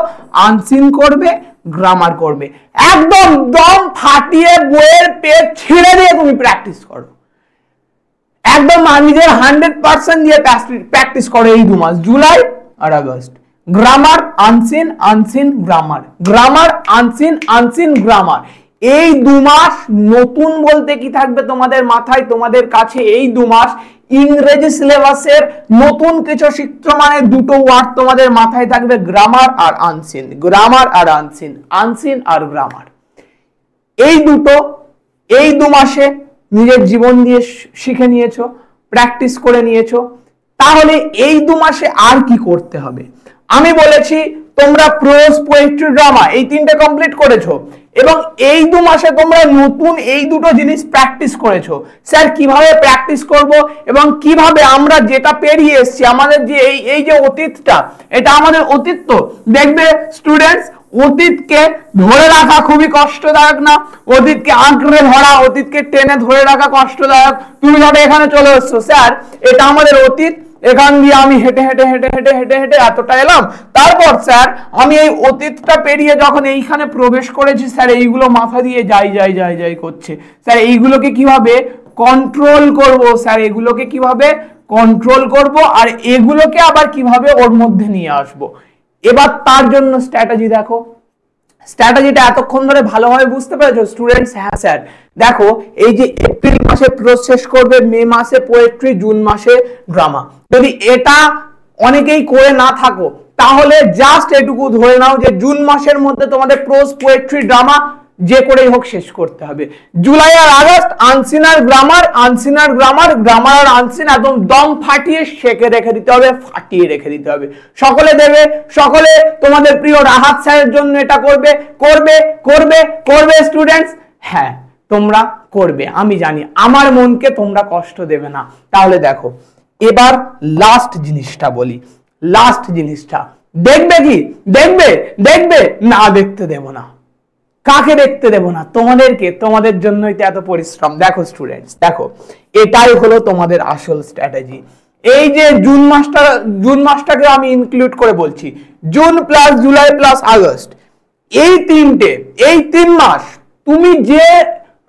আনসিন করবে, গ্রামার করবে। একদম দম ফাটিয়ে বইয়ের পেজ ছেড়ে দিয়ে তুমি প্র্যাকটিস করো। একদম নিজের 100% দিয়ে প্র্যাকটিস করো এই 2 মাস, জুলাই আর আগস্ট। Grammar, unseen, unseen, grammar, grammar, unseen, unseen, grammar. এই 2 মাস নতুন বলতে কি থাকবে তোমাদের মাথায়? তোমাদের কাছে এই 2 মাস ইংরেজি সিলেবাসের নতুন কিছু শিখছো, মানে দুটো ওয়ার্ড তোমাদের মাথায় থাকবে, গ্রামার আর আনসিন, গ্রামার আর আনসিন, আনসিন আর গ্রামার। এই দুটো এই 2 মাসে নিজের জীবন দিয়ে শিখে নিয়েছো, প্র্যাকটিস করে নিয়েছো। তাহলে এই 2 মাসে আর কি করতে হবে? আমি বলেছি তোমরা প্রোজ, পোয়েট্রি, ড্রামা এই 3টে কমপ্লিট করেছো এবং এই 2 মাসে তোমরা নতুন এই দুটো জিনিস প্র্যাকটিস করেছো। স্যার কিভাবে প্র্যাকটিস করব এবং কিভাবে আমরা যেটা পেরিয়ে এসেছি, আমাদের যে এই যে অতীতটা, এটা আমাদের অতীত। তো দেখবে স্টুডেন্টস, অতীতকে ধরে রাখা খুবই কষ্টদায়ক না? অতীতকে আঁকড়ে ধরা, অতীতকে টেনে ধরে রাখা কষ্টদায়ক। তুমি ধরো এখানে চলে এসছো, স্যার এটা আমাদের অতীত, এখান দিয়ে আমি হেঁটে হেঁটে হেঁটে হেঁটে হেঁটে হেঁটে এতটা এলাম, তারপর স্যার আমি এই অতীতটা পেরিয়ে যখন এইখানে প্রবেশ করেছি, স্যার এইগুলো মাথা দিয়ে যাই করছে। স্যার এইগুলোকে কিভাবে কন্ট্রোল করব? স্যার এগুলোকে কিভাবে কন্ট্রোল করব আর এগুলোকে আবার কিভাবে ওর মধ্যে নিয়ে আসব? এবার তার জন্য স্ট্র্যাটেজি দেখো। স্ট্র্যাটেজিটা এতক্ষণ ধরে ভালোভাবে বুঝতে পেরেছো স্টুডেন্টস? হ্যাঁ স্যার। দেখো এই যে এপ্রিল মাসে প্রোজ শেষ করবে, মে মাসে পোয়েট্রি, জুন মাসে ড্রামা। যদি এটা অনেকেই করে না থাকো তাহলে জাস্ট এটুকু ধরে নাও যে জুন মাসের মধ্যে তোমাদের প্রোজ, পোয়েট্রি, ড্রামা যে করেই হোক শেষ করতে হবে। জুলাই আর আগস্ট আনসিন আর গ্রামার, আনসিন আর গ্রামার, গ্রামার আর আনসিন একদম দম ফাটিয়ে শেখে রেখে দিতে হবে, ফাটিয়ে রেখে দিতে হবে। সকলে দেবে, সকলে তোমাদের প্রিয় রাহাত স্যারের জন্য এটা করবে করবে করবে করবে স্টুডেন্টস। হ্যাঁ তোমরা করবে, আমি জানি, আমার মনকে তোমরা কষ্ট দেবে না। তাহলে দেখো এবার লাস্ট জিনিসটা বলি। লাস্ট জিনিসটা দেখবে কি? দেখবে না? দেখতে দেব না। কাকে দেখতে দেব না? তোমাদেরকে। তোমাদের জন্যই তো এত পরিশ্রম। দেখো স্টুডেন্টস, দেখো এটাই হলো তোমাদের আসল স্ট্র্যাটেজি। এই যে জুন মাসটাকে আমি ইনক্লুড করে বলছি, June plus July plus August, এই 3 মাস তুমি যে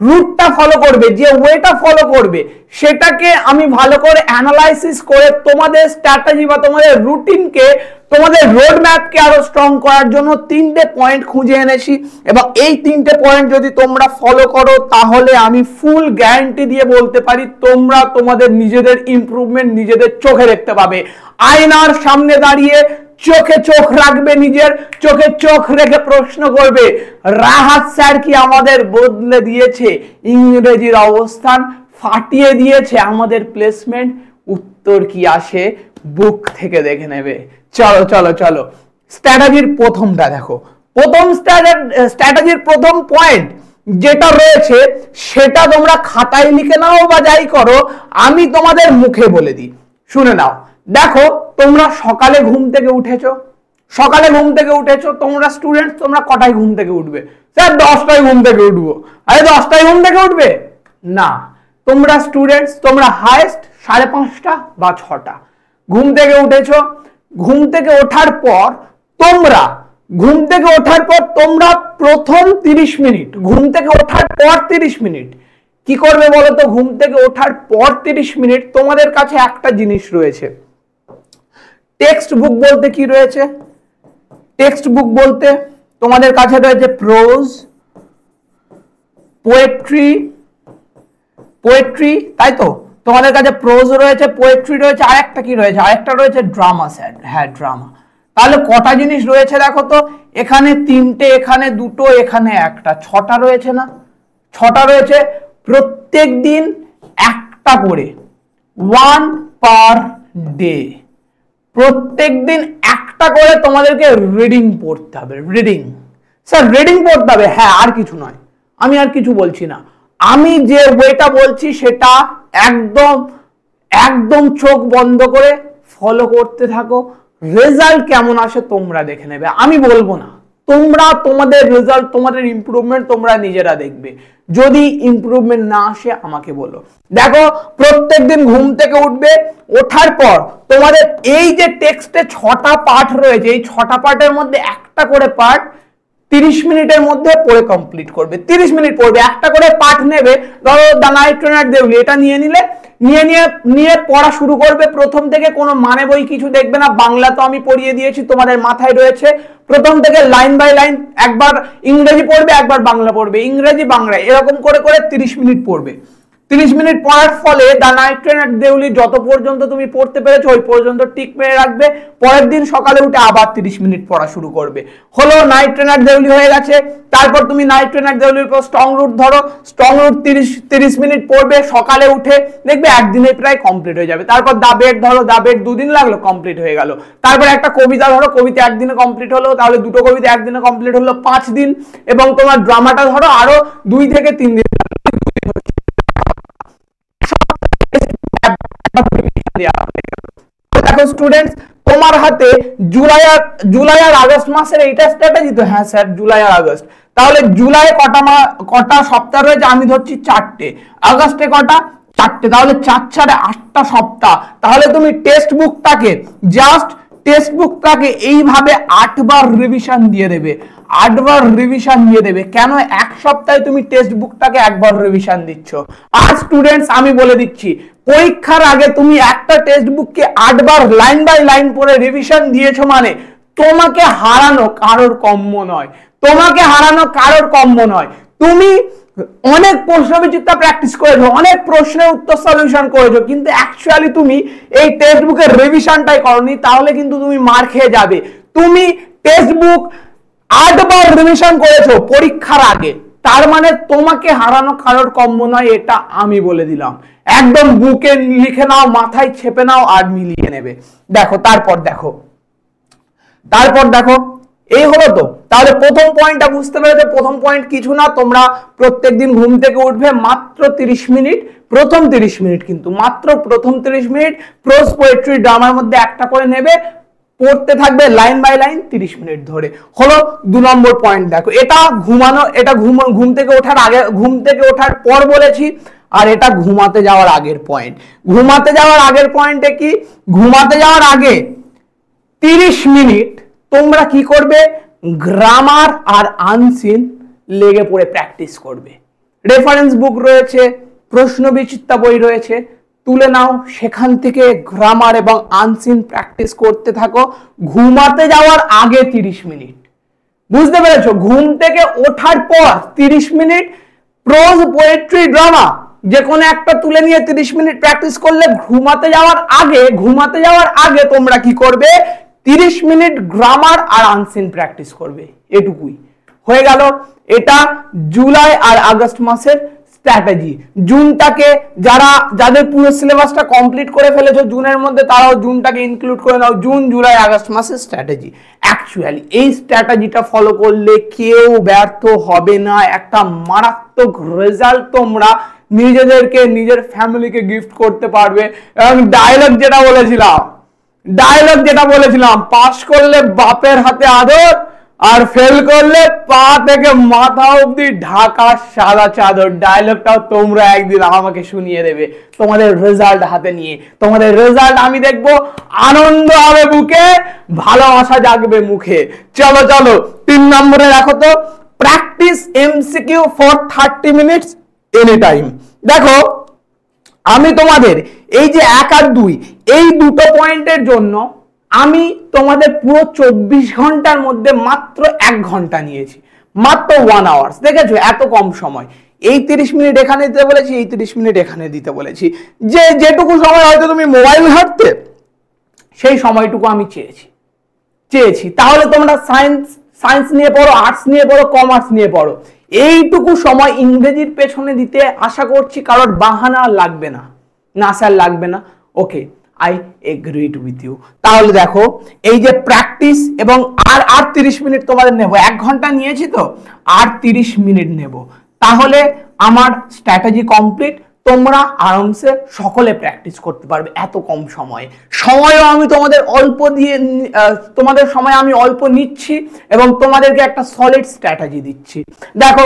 রুটটা ফলো করবে, যে ওয়েটা ফলো করবে, সেটাকে আমি ভালো করে অ্যানালাইসিস করে তোমাদের স্ট্র্যাটেজি বা তোমাদের রুটিনকে, তোমাদের রোড ম্যাপকে আরো স্ট্রং করার জন্য 3টে পয়েন্ট খুঁজে এনেছি এবং এই 3টে পয়েন্ট যদি তোমরা ফলো করো তাহলে আমি ফুল গ্যারান্টি দিয়ে বলতে পারি তোমরা তোমাদের নিজেদের ইমপ্রুভমেন্ট নিজেদের চোখে দেখতে পাবে। আয়নার সামনে দাঁড়িয়ে চোখে চোখ রাখবে, নিজের চোখে চোখ রেখে প্রশ্ন করবে, রাহাত স্যার কি আমাদের বদলে দিয়েছে ইংরেজির অবস্থান, ফাটিয়ে দিয়েছে আমাদের প্লেসমেন্ট? উত্তর কি আসে বুক থেকে দেখে নেবে। চলো চলো চলো, স্ট্র্যাটেজির প্রথমটা দেখো। প্রথম স্ট্র্যাটেজির প্রথম পয়েন্ট যেটা রয়েছে সেটা তোমরা খাতায় লিখে নাও বা যাই করো, আমি তোমাদের মুখে বলে দিই, শুনে নাও। দেখো, তোমরা সকালে ঘুম থেকে উঠেছো, তোমরা স্টুডেন্ট, তোমরা কটায় ঘুম থেকে উঠবে? স্যার 10টায় ঘুম থেকে উঠবো। আরে 10টায় ঘুম থেকে উঠবে না, তোমরা স্টুডেন্টস, তোমরা হাইয়েস্ট 5:30 বা 6টা ঘুম থেকে উঠেছো। ঘুম থেকে ওঠার পর তোমরা প্রথম 30 মিনিট, ঘুম থেকে ওঠার পর 30 মিনিট কি করবে বলো তো? ঘুম থেকে ওঠার পর 30 মিনিট তোমাদের কাছে একটা জিনিস রয়েছে। টেক্সট বুক বলতে কি রয়েছে? টেক্সট বুক বলতে তোমাদের কাছে রয়েছে প্রোজ, পোয়েট্রি, তাই তো? তোমাদের কাছে প্রোজ রয়েছে, পোয়েট্রি রয়েছে, আরেকটা কি রয়েছে? আরেকটা রয়েছে ড্রামা স্যার। হ্যাঁ, ড্রামা। তাহলে কটা জিনিস রয়েছে দেখো তো? এখানে 3টে, এখানে 2টো, এখানে 1টা, 6টা রয়েছে না? 6টা রয়েছে। প্রত্যেক দিন একটা করে, 1 পার ডে, প্রত্যেক দিন একটা করে তোমাদেরকে রিডিং পড়তে হবে। রিডিং স্যার, রিডিং পড়তে হবে? হ্যাঁ, আর কিছু নয়, আমি আর কিছু বলছি না। আমি যে ওয়েটা বলছি সেটা একদম একদম চোখ বন্ধ করে ফলো করতে থাকো। রেজাল্ট কেমন আসে তোমরা দেখে নেবে, আমি বলবো না। তোমরা তোমাদের রেজাল্ট, তোমাদের ইমপ্রুভমেন্ট তোমরা নিজেরা দেখবে। যদি ইমপ্রুভমেন্ট না আসে আমাকে বলো। দেখো, প্রত্যেকদিন ঘুম থেকে উঠবে, ওঠার পর তোমাদের এই যে টেক্সটে 6টা পার্ট রয়েছে, এই 6টা পার্টের মধ্যে একটা করে পার্ট 30 মিনিটের মধ্যে পড়ে কমপ্লিট করবে। 30 মিনিট পড়বে, একটা করে পাঠ নেবে। ধরো দ্য নাইট ট্রেনার দেউলি, এটা নিয়ে পড়া শুরু করবে। প্রথম থেকে কোনো মানে বই কিছু দেখবে না, বাংলা তো আমি পড়িয়ে দিয়েছি, তোমাদের মাথায় রয়েছে। প্রথম থেকে লাইন বাই লাইন একবার ইংরেজি পড়বে, একবার বাংলা পড়বে, ইংরেজি বাংলা, এরকম করে করে 30 মিনিট পড়বে। 30 মিনিট পড়ার ফলে দ্য নাইট ট্রেনার দেউলি যত পর্যন্ত তুমি পড়তে পেরেছো ওই পর্যন্ত টিক মেরে রাখবে। পরের দিন সকালে উঠে আবার 30 মিনিট পড়া শুরু করবে। হলো নাইট ট্রেনার দেউলি হয়ে গেছে। তারপর তুমি নাইট ট্রেনার দেউলির পর স্ট্রং রুট ধরো, স্ট্রং রুট 30 মিনিট পড়বে সকালে উঠে, দেখবে একদিনে প্রায় কমপ্লিট হয়ে যাবে। তারপর দা বেড ধরো, দা বেড 2 দিন লাগলো, কমপ্লিট হয়ে গেল। তারপর একটা কবিতা ধরো, কবিতা একদিনে কমপ্লিট হলো, তাহলে 2টো কবিতা একদিনে কমপ্লিট হলো, 5 দিন। এবং তোমার ড্রামাটা ধরো আরো 2 থেকে 3 দিন। দেখো স্টুডেন্টস, তোমার হাতে জুলাই আর আগস্ট মাসের এইটা স্ট্র্যাটেজি তো? হ্যাঁ স্যার, জুলাই আর আগস্ট। তাহলে জুলাই কটা সপ্তাহ রয়েছে? আমি ধরছি 4টে। আগস্টে কটা? 4টে। তাহলে 4 4 8টা সপ্তাহ। তাহলে তুমি টেক্সট বুকটাকে এইভাবে 8 বার রিভিশন দিয়ে দেবে। 8 বার রিভিশন দিয়ে দেবে। কেন এক সপ্তাহে তুমি টেক্সট বুকটাকে একবার রিভিশন দিচ্ছ? আর স্টুডেন্টস, আমি বলে দিচ্ছি, পরীক্ষার আগে তুমি একটা টেক্সট বুককে 8 বার লাইন বাই লাইন পড়ে রিভিশন দিয়েছো মানে তোমাকে হারানো কারোর কম্য নয়। তুমি অনেক প্রশ্ন বিচিত্রা প্র্যাকটিস করেছো, অনেক প্রশ্নের উত্তর সলিউশন করেছো, কিন্তু অ্যাকচুয়ালি তুমি এই টেক্সট বুকের রিভিশনটাই করনি, তাহলে কিন্তু তুমি মার খেয়ে যাবে। তুমি টেক্সট বুক 8 বার রিভিশন করেছো পরীক্ষার আগে, তার মানে তোমাকে হারানো কারোর কম্য নয়, এটা আমি বলে দিলাম। একদম বুকে লিখে নাও, মাথায় ছেপে নাও আর মিলিয়ে নেবে। দেখো, তারপর দেখো এই হলো তো। তাহলে প্রথম পয়েন্টটা বুঝতে পেরেছো? প্রথম পয়েন্ট কিছু না, তোমরা প্রত্যেকদিন ঘুম থেকে উঠবে, মাত্র 30 মিনিট, প্রথম 30 মিনিট, কিন্তু মাত্র প্রথম 30 মিনিট প্রোজ, পোয়েট্রি, ড্রামার মধ্যে একটা করে নেবে, পড়তে থাকবে লাইন বাই লাইন 30 মিনিট ধরে। হলো 2 নম্বর পয়েন্ট। দেখো, এটা ঘুমানো, এটা ঘুম থেকে ওঠার আগে, ঘুম থেকে ওঠার পর বলেছি, আর এটা ঘুমাতে যাওয়ার আগের পয়েন্ট। ঘুমাতে যাওয়ার আগের পয়েন্টে কি? ঘুমাতে যাওয়ার আগে 30 মিনিট তোমরা কি করবে? গ্রামার আর আনসিন লেগে পড়ে প্র্যাকটিস করবে। রেফারেন্স বুক রয়েছে, প্রশ্ন বিচিত্রা বই রয়েছে, তুলে নাও, সেখান থেকে গ্রামার এবং আনসিন প্র্যাকটিস করতে থাকো ঘুমাতে যাওয়ার আগে 30 মিনিট। বুঝতে পেরেছো? ঘুম থেকে ওঠার পর 30 মিনিট প্রোজ, পোয়েট্রি, ড্রামা যে কোনো একটা তুলে নিয়ে 30 মিনিট প্র্যাকটিস করলে ঘুমাতে যাওয়ার আগে তোমরা কি করবে? 30 মিনিট গ্রামার আর আনসিন প্র্যাকটিস করবে, এটুকুই হয়ে গেল। এটা জুলাই আর আগস্ট মাসের স্ট্র্যাটেজি। জুনটাকে যাদের পুরো সিলেবাসটা কমপ্লিট করে ফেলেছো জুনের মধ্যে, তারাও জুনটাকে ইনক্লুড করে নাও। জুন জুলাই আগস্ট মাসের স্ট্র্যাটেজি। অ্যাকচুয়ালি এই স্ট্র্যাটেজিটা ফলো করলে কেউ ব্যর্থ হবে না। একটা মারাত্মক রেজাল্ট তোমরা নিজেদেরকে, নিজের ফ্যামিলিকে গিফট করতে পারবে। এবং ডায়লগ যেটা বলেছিলাম, পাস করলে বাপের হাতে আদর, আর ফেল করলে পা থেকে মাথা অবধি ঢাকা সাদা চাদর। ডায়লগটাও তোমরা একদিন আমাকে শুনিয়ে দেবে তোমাদের রেজাল্ট হাতে নিয়ে। তোমাদের রেজাল্ট আমি দেখবো, আনন্দ হবে বুকে, ভালোবাসা জাগবে মুখে। চলো 3 নম্বরে রাখো তো, practice MCQ for 30 minutes any time. দেখো আমি তোমাদের এই যে 1 আর 2 এই দুটো পয়েন্টের জন্য আমি তোমাদের পুরো 24 ঘন্টার মধ্যে মাত্র 1 ঘন্টা নিয়েছি, মাত্র 1 আওয়ার্স। দেখেছো এত কম সময়। এই 30 মিনিট এখানে দিতে বলেছি, এই 30 মিনিট এখানে দিতে বলেছি। যেটুকু সময় হয়তো তুমি মোবাইল ঘাঁটতে, সেই সময়টুকু আমি চেয়েছি। তাহলে তোমরা সায়েন্স নিয়ে পড়ো, আর্টস নিয়ে পড়ো, কমার্স নিয়ে পড়ো, এইটুকু সময় ইংরেজির পেছনে দিতে আশা করছি কারোর বাহানা লাগবে না। না স্যার লাগবে না, ওকে, আই এগ্রিড উইথ ইউ। তাহলে দেখো এই যে প্র্যাকটিস এবং আর 30 মিনিট তোমাদের নেব, 1 ঘন্টা নিয়েছি তো, আর 30 মিনিট নেব, তাহলে আমার স্ট্র্যাটেজি কমপ্লিট। তোমরা আরামসে সকলে প্র্যাকটিস করতে পারবে এত কম সময়ে। সময়ও আমি তোমাদের তোমাদের সময় আমি অল্প নিচ্ছি এবং তোমাদেরকে একটা সলিড স্ট্র্যাটেজি দিচ্ছি। দেখো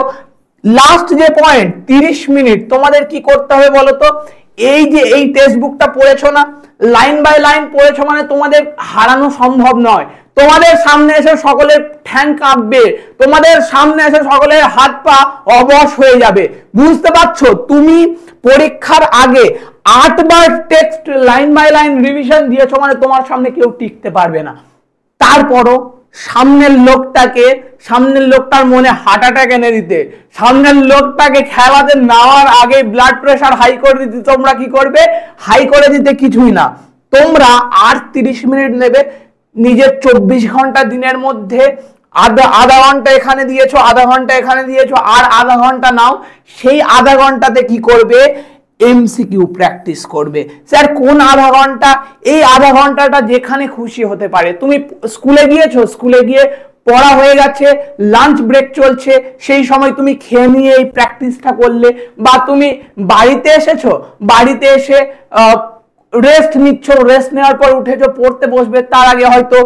লাস্ট যে পয়েন্ট 30 মিনিট তোমাদের কি করতে হবে বলো তো, এই যে এই টেক্সট বুকটা পড়েছো না, লাইন বাই লাইন পড়েছো, মানে তোমাদের হারানো সম্ভব নয়। তোমাদের সামনে এসে সকলের ঠ্যাং কাঁপবে, তোমাদের সামনে এসে সকলের হাত পা অবশ হয়ে যাবে। বুঝতে পারছো? তুমি পরীক্ষার আগে 8 বার text line by line revision দিয়েছো, মানে তোমার সামনে কেউ টিকতে পারবে না। তারপরও সামনের লোকটার মনে হার্ট অ্যাটাক এনে দিতে, সামনের লোকটাকে খেলাতে নেওয়ার আগে ব্লাড প্রেশার হাই করে দিতে তোমরা কি করবে? হাই করে দিতে কিছুই না, তোমরা আর 30 মিনিট নেবে। নিজের 24 ঘন্টা দিনের মধ্যে আধা ঘন্টা এখানে দিয়েছো, আধা ঘন্টা এখানে দিয়েছো, আর আধা ঘন্টা নাও। সেই আধা ঘন্টাতে কি করবে? এমসিকিউ প্র্যাকটিস করবে। স্যার কোন আধা ঘন্টা? এই আধা ঘন্টাটা যেখানে খুশি হতে পারে। তুমি স্কুলে গিয়েছো, স্কুলে গিয়ে পড়া হয়ে গেছে, লাঞ্চ ব্রেক চলছে, সেই সময় তুমি খেয়ে নিয়ে এই প্র্যাকটিসটা করলে, বা তুমি বাড়িতে এসেছো, বাড়িতে এসে রেস্ট নিচ্ছ, রেস্ট নেওয়ার পর উঠেছো, পড়তে বসবে, তার আগে হয়তো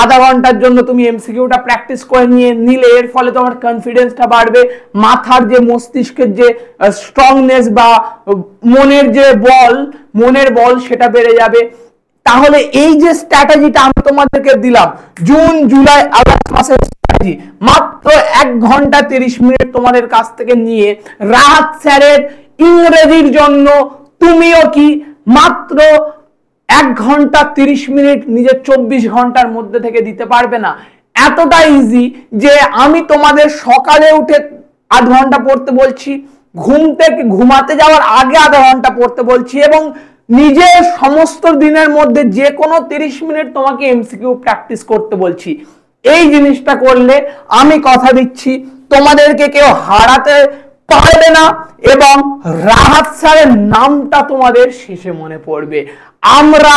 আধা ঘন্টার জন্য তুমি এমসিকিউটা প্র্যাকটিস করে নিলে, এর ফলে তোমার কনফিডেন্সটা বাড়বে, মাথার যে মস্তিষ্কের যে স্ট্রংনেস বা মনের বল সেটা বেড়ে যাবে। তাহলে এই যে স্ট্র্যাটেজিটা আমি তোমাদেরকে দিলাম, জুন জুলাই আগস্ট মাসের স্ট্র্যাটেজি, মাত্র 1 ঘন্টা 30 মিনিট তোমাদের কাছ থেকে নিয়ে রাহাত স্যারের ইংরেজির জন্য তুমিও কি মাত্র 1 ঘন্টা 30 মিনিট নিজের 24 ঘন্টার মধ্যে থেকে দিতে পারবে না? এতটা ইজি যে আমি তোমাদের সকালে উঠে আধ ঘন্টা পড়তে বলছি, ঘুমাতে যাওয়ার আগে আধা ঘন্টা পড়তে বলছি, এবং নিজের সমস্ত দিনের মধ্যে যে কোনো 30 মিনিট তোমাকে এমসিকিউ প্র্যাকটিস করতে বলছি। এই জিনিসটা করলে আমি কথা দিচ্ছি তোমাদেরকে কেউ হারাতে পারবে না, এবং রাহাত স্যারের নামটা তোমাদের শেষে মনে পড়বে। আমরা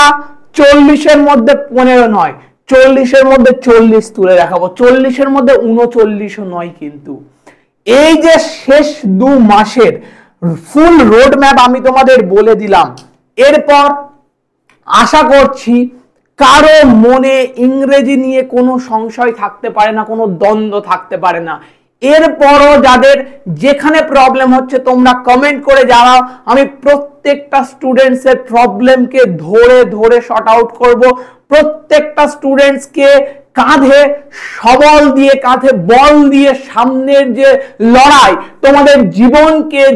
40-এর মধ্যে 15 নয়, 40-এর মধ্যে 40 তুলে দেখাবো, 40-এর মধ্যে 39ও নয়। কিন্তু এই যে শেষ 2 মাসের ফুল রোড ম্যাপ আমি তোমাদের বলে দিলাম, এরপর আশা করছি কারো মনে ইংরেজি নিয়ে কোনো সংশয় থাকতে পারে না, কোনো দ্বন্দ্ব থাকতে পারে না। এরপরও যাদের যেখানে প্রবলেম হচ্ছে তোমরা কমেন্ট করে জানাও, আমি প্রত্যেকটা স্টুডেন্টসের প্রবলেমকে ধরে ধরে শর্ট আউট করব। প্রত্যেকটা স্টুডেন্টসকে কাঁধে সবল দিয়ে, কাঁধে বল দিয়ে সামনের যে লড়াই, তোমাদের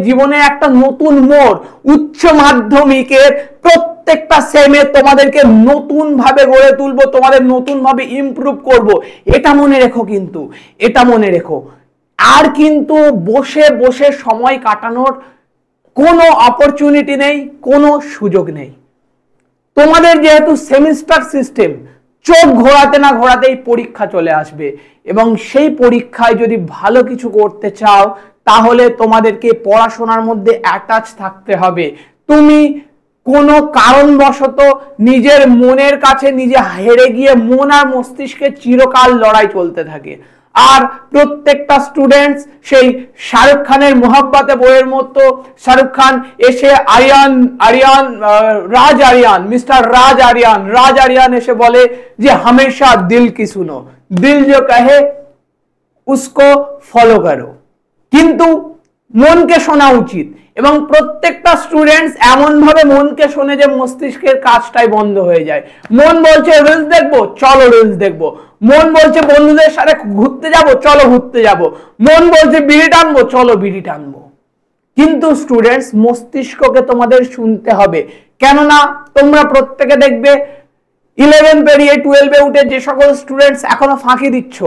জীবনে একটা নতুন মোড়, উচ্চ মাধ্যমিকের প্রত্যেকটা সেমে তোমাদেরকে নতুন ভাবে গড়ে তুলবো, তোমাদের নতুন ভাবে ইমপ্রুভ করব। এটা মনে রেখো, কিন্তু এটা মনে রেখো, আর কিন্তু বসে বসে সময় কাটানোর কোনো অপরচুনিটি নেই, কোনো সুযোগ নেই। তোমাদের যেহেতু সেমিস্টার সিস্টেম, চোখ ঘোরাতে না ঘোরাতেই পরীক্ষা চলে আসবে, এবং সেই পরীক্ষায় যদি ভালো কিছু করতে চাও তাহলে তোমাদেরকে পড়াশোনার মধ্যে অ্যাটাচ থাকতে হবে। তুমি কোনো কারণবশত নিজের মনের কাছে নিজে হেরে গিয়ে মন আর মস্তিষ্কে চিরকাল লড়াই চলতে থাকে। আর প্রত্যেকটা স্টুডেন্টস সেই শাহরুখ খানের মোহাব্বতে বইয়ের মতো শাহরুখ খান এসে মিস্টার রাজ আরিয়ান এসে বলে যে हमेशा दिल की सुनो, दिल जो कहे उसको फॉलो करो। কিন্তু মনকে শোনা উচিত, এবং প্রত্যেকটা স্টুডেন্টস এমন ভাবে মনকে শোনে যে মস্তিষ্কের কাজটাই বন্ধ হয়ে যায়। মন বলছে রিলস দেখবো, চলো রিলস দেখবো। মন বলছে বন্ধুদের সাথে ঘুরতে যাব, চলো ঘুরতে যাব। মন বলছে বিড়ি টানবো, চলো বিড়ি টানবো। কিন্তু স্টুডেন্টস, মস্তিষ্ককে তোমাদের শুনতে হবে, কেননা তোমরা প্রত্যেকে দেখবে 11 পেরিয়ে 12-এ উঠে যে সকল স্টুডেন্টস এখনো ফাঁকি দিচ্ছ,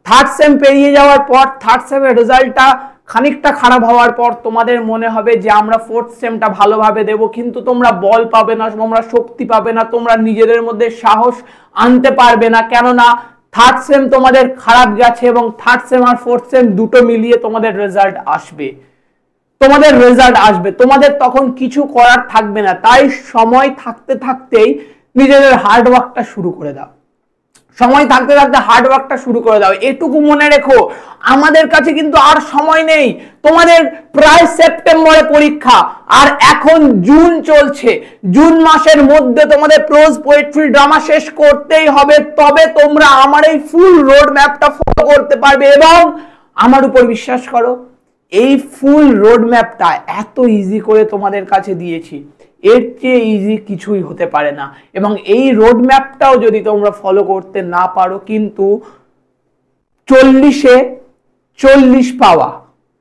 থার্ড সেম পেরিয়ে যাওয়ার পর থার্ড সেমের রেজাল্টটা খানিকটা খারাপ হওয়ার পর তোমাদের মনে হবে যে আমরা ফোর্থ সেমটা ভালোভাবে দেব, কিন্তু তোমরা বল পাবে না, তোমরা শক্তি পাবে না, তোমরা নিজেদের মধ্যে সাহস আনতে পারবে না, কেননা থার্ড সেম তোমাদের খারাপ গেছে এবং থার্ড সেম আর ফোর্থ সেম দুটো মিলিয়ে তোমাদের রেজাল্ট আসবে। তোমাদের তখন কিছু করার থাকবে না। তাই সময় থাকতে থাকতেই নিজেদের হার্ড ওয়ার্কটা শুরু করে দাও। এটুকু মনে রেখো, আমাদের কাছে কিন্তু আর সময় নেই। তোমাদের প্রায় সেপ্টেম্বরে পরীক্ষা, আর এখন জুন চলছে। জুন মাসের মধ্যে তোমাদের প্রোজ, পোয়েট্রি, ড্রামা শেষ করতেই হবে, তবে তোমরা আমার এই ফুল রোড ম্যাপটা ফলো করতে পারবে। এবং আমার উপর বিশ্বাস করো, এই ফুল রোড ম্যাপটা এত ইজি করে তোমাদের কাছে দিয়েছি, এর চেয়ে ইজি কিছুই হতে পারে না। এবং এই রোড ম্যাপটাও যদি তোমরা ফলো করতে না পারো, কিন্তু 40-এ 40 পাওয়া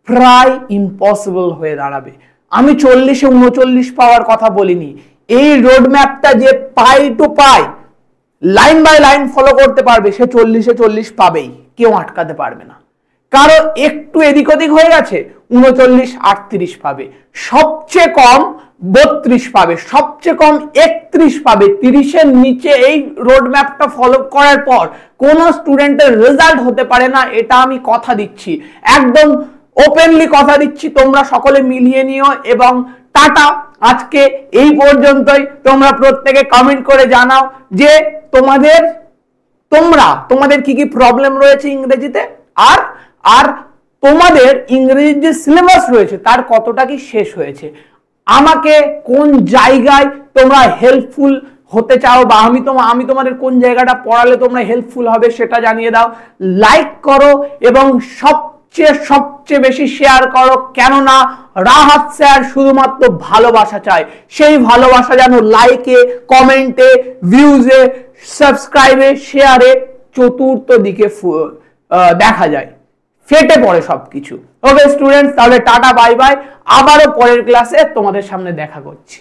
প্রায় ইম্পসিবল হয়ে দাঁড়াবে। আমি 40-এ 39 পাওয়ার কথা বলিনি। এই রোড ম্যাপটা যে pie to pie, line by line follow করতে পারবে, সে 40-এ 40 পাবেই, কেউ আটকাতে পারবে না। কারো একটু এদিক ওদিক হয়ে গেছে, 39 38 পাবে, সবচেয়ে কম 32 পাবে, সবচেয়ে কম 31 পাবে। 30-এর নিচে এই রোড ম্যাপটা ফলো করার পর কোন স্টুডেন্টের রেজাল্ট হতে পারে না, এটা আমি কথা দিচ্ছি, একদম ওপেনলি কথা দিচ্ছি। তোমরা সকলে মিলিয়ে নিও। এবং টাটা, আজকে এই পর্যন্তই। তোমরা প্রত্যেকে কমেন্ট করে জানাও যে তোমাদের কি কি প্রবলেম রয়েছে ইংরেজিতে, আর তোমাদের ইংরেজির যে সিলেবাস রয়েছে তার কতটা কি শেষ হয়েছে। আমাকে কোন জায়গায় তোমরা হেল্পফুল হতে চাও, বা আমি তোমাদের কোন জায়গাটা পড়ালে তোমরা হেল্পফুল হবে সেটা জানিয়ে দাও। লাইক করো এবং সবচেয়ে বেশি শেয়ার করো, কেননা রাহাত স্যার শুধুমাত্র ভালোবাসা চায়। সেই ভালোবাসা যেন লাইকে, কমেন্টে, ভিউজে, সাবস্ক্রাইবে, শেয়ারে চতুর্থ দিকে দেখা যায়, ফেটে পড়ে সবকিছু। ওকে স্টুডেন্টস, তাহলে টাটা, বাই বাই। আবারও পরের ক্লাসে তোমাদের সামনে দেখা করছি।